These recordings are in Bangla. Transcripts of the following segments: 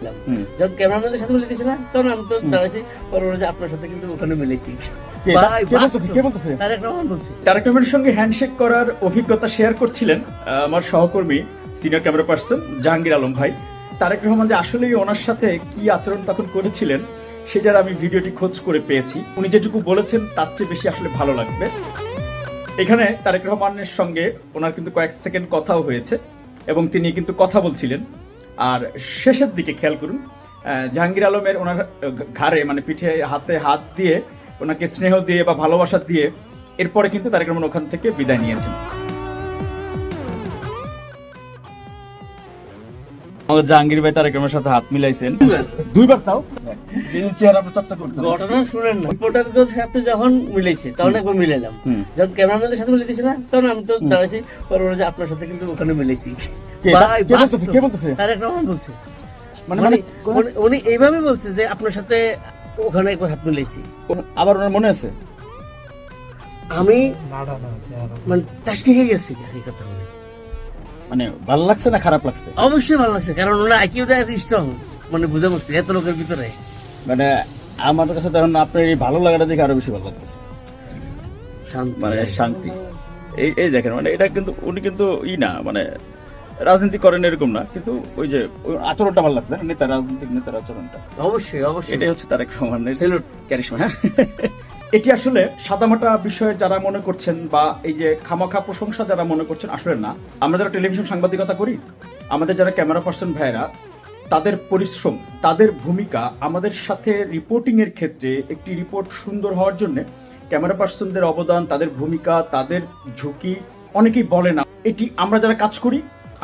মিলাইলাম। যখন ক্যামেরাম্যানের সাথে মিলে দিছে না, তখন আমি তো দাঁড়াইছি, যে আপনার সাথে কিন্তু ওখানে মিলেছি। তারেক রহমান বলছে। তারেক রহমানের সঙ্গে হ্যান্ডশেক করার অভিজ্ঞতা শেয়ার করছিলেন আমার সহকর্মী senior camera person Jahangir Alam ভাই। তারেক রহমান যে আসলেই ওনার সাথে কি আচরণ তখন করেছিলেন সেটার আমি ভিডিওটি খোঁজ করে পেয়েছি। উনি যেটুকু বলেছেন তার চেয়ে বেশি আসলে ভালো লাগবে। এখানে তারেক রহমানের সঙ্গে ওনার কিন্তু কয়েক সেকেন্ড কথাও হয়েছে এবং তিনি কিন্তু কথা বলছিলেন। আর শেষের দিকে খেয়াল করুন, জাহাঙ্গীর আলমের ওনার ঘাড়ে মানে পিঠে হাতে হাত দিয়ে ওনাকে স্নেহ দিয়ে বা ভালোবাসা দিয়ে এরপরে কিন্তু তারেক রহমান ওখান থেকে বিদায় নিয়েছেন। জাহাঙ্গীর ভাই তারেক রহমানের সাথে হাত মিলাইছেন দুইবার, তাও চেহারাটা চর্চা করতে। ঘটনা শুনেন না, রিপোর্টারদের সাথে যখন মিলেছে তখন একবার মিলাইলাম। যখন ক্যামেরাম্যানের সাথে মিলে দিছে না, তখন আমি তো দাঁড়াইছি, যে আপনার সাথে কিন্তু ওখানে মিলেছি। কে বলতেছে? তারেক রহমান বলছে। মানে উনি এইভাবে বলছে যে আপনার সাথে ওখানে একবার হাত মিলাইছি। আবার ওনার মনে আছে? আমি মানে টাস্কি হয়ে গেছি এই কথা বলে। মানে ভালো লাগছে না খারাপ লাগছে? অবশ্যই ভালো লাগছে, কারণ ওনার আইকিউটা স্ট্রং, মানে বুঝে মুশকিল এত লোকের ভিতরে। মানে আমার কাছে তখন আপনার এই ভালো লাগাটা দেখে আরো বেশি ভালো লাগতেছে, মানে শান্তি। এই দেখেন, মানে এটা কিন্তু উনি কিন্তু না মানে রাজনীতি করেন এরকম না, কিন্তু ওই যে আচরণটা ভালো লাগছে, নেতা রাজনৈতিক নেতার আচরণটা। অবশ্যই অবশ্যই এটাই হচ্ছে তারেক রহমানের ক্যারিশমা। হ্যাঁ, এটি আসলে সাদামাটা বিষয়ে যারা মনে করছেন বা এই যে খামাখা প্রশংসা যারা মনে করছেন, আসলে না। আমরা যারা টেলিভিশন সাংবাদিকতা করি, আমাদের যারা ক্যামেরা পার্সন ভাইয়েরা, তাদের পরিশ্রম, তাদের ভূমিকা আমাদের সাথে রিপোর্টিং এর ক্ষেত্রে একটি রিপোর্ট সুন্দর হওয়ার জন্য ক্যামেরা পার্সনদের অবদান, তাদের ভূমিকা, তাদের ঝুঁকি অনেকেই বলে না। এটি আমরা যারা কাজ করি,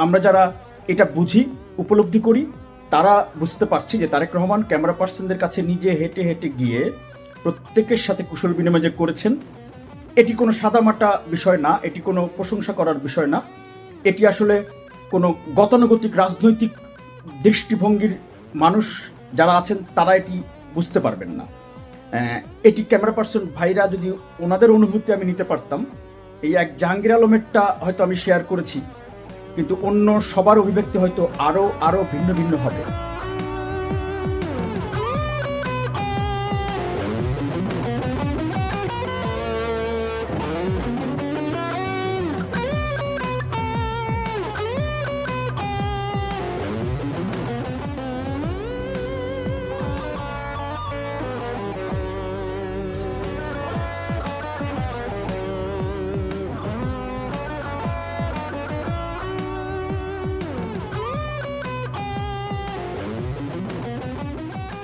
আমরা যারা এটা বুঝি, উপলব্ধি করি, তারা বুঝতে পারছি যে তারেক রহমান ক্যামেরা পার্সনদের কাছে নিজে হেঁটে হেঁটে গিয়ে প্রত্যেকের সাথে কুশল বিনিময় যে করেছেন, এটি কোনো সাদামাটা বিষয় না, এটি কোনো প্রশংসা করার বিষয় না। এটি আসলে কোনো গতানুগতিক রাজনৈতিক দৃষ্টিভঙ্গির মানুষ যারা আছেন তারা এটি বুঝতে পারবেন না। এটি ক্যামেরা পার্সন ভাইরা যদি ওনাদের অনুভূতি আমি নিতে পারতাম, এই এক জাহাঙ্গীর আলমেরটা হয়তো আমি শেয়ার করেছি, কিন্তু অন্য সবার অভিব্যক্তি হয়তো আরো ভিন্ন ভিন্ন হবে।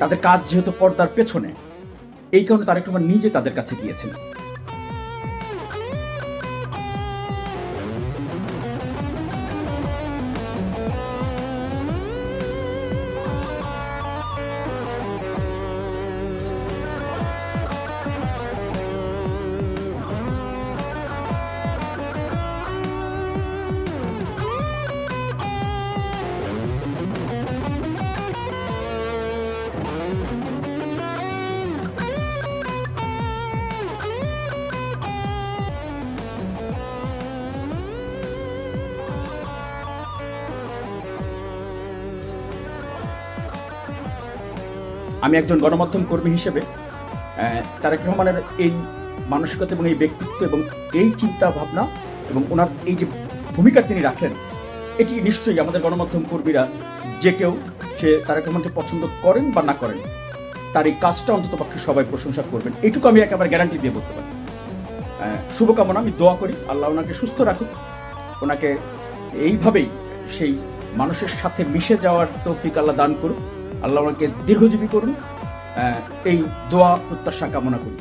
তাদের কাজ যেহেতু পর্দার পেছনে, এই কারণে তারেক রহমান নিজে তাদের কাছে গিয়েছেন। আমি একজন গণমাধ্যম কর্মী হিসেবে তারেক রহমানের এই মানসিকতা এবং এই ব্যক্তিত্ব এবং এই চিন্তা ভাবনা এবং ওনার এই যে ভূমিকা তিনি রাখেন, এটি নিশ্চয়ই আমাদের গণমাধ্যম কর্মীরা যে কেউ সে তারেক রহমানকে পছন্দ করেন বা না করেন, তার এই কাজটা অন্ততপক্ষে সবাই প্রশংসা করবেন, এইটুকু আমি একেবারে গ্যারান্টি দিয়ে বলতে পারি। শুভকামনা, আমি দোয়া করি আল্লাহ ওনাকে সুস্থ রাখুক, ওনাকে এইভাবেই সেই মানুষের সাথে মিশে যাওয়ার তৌফিক আল্লাহ দান করুক, আল্লাহ ওনাকে দীর্ঘজীবী করুন, এই দোয়া প্রত্যাশা কামনা করি।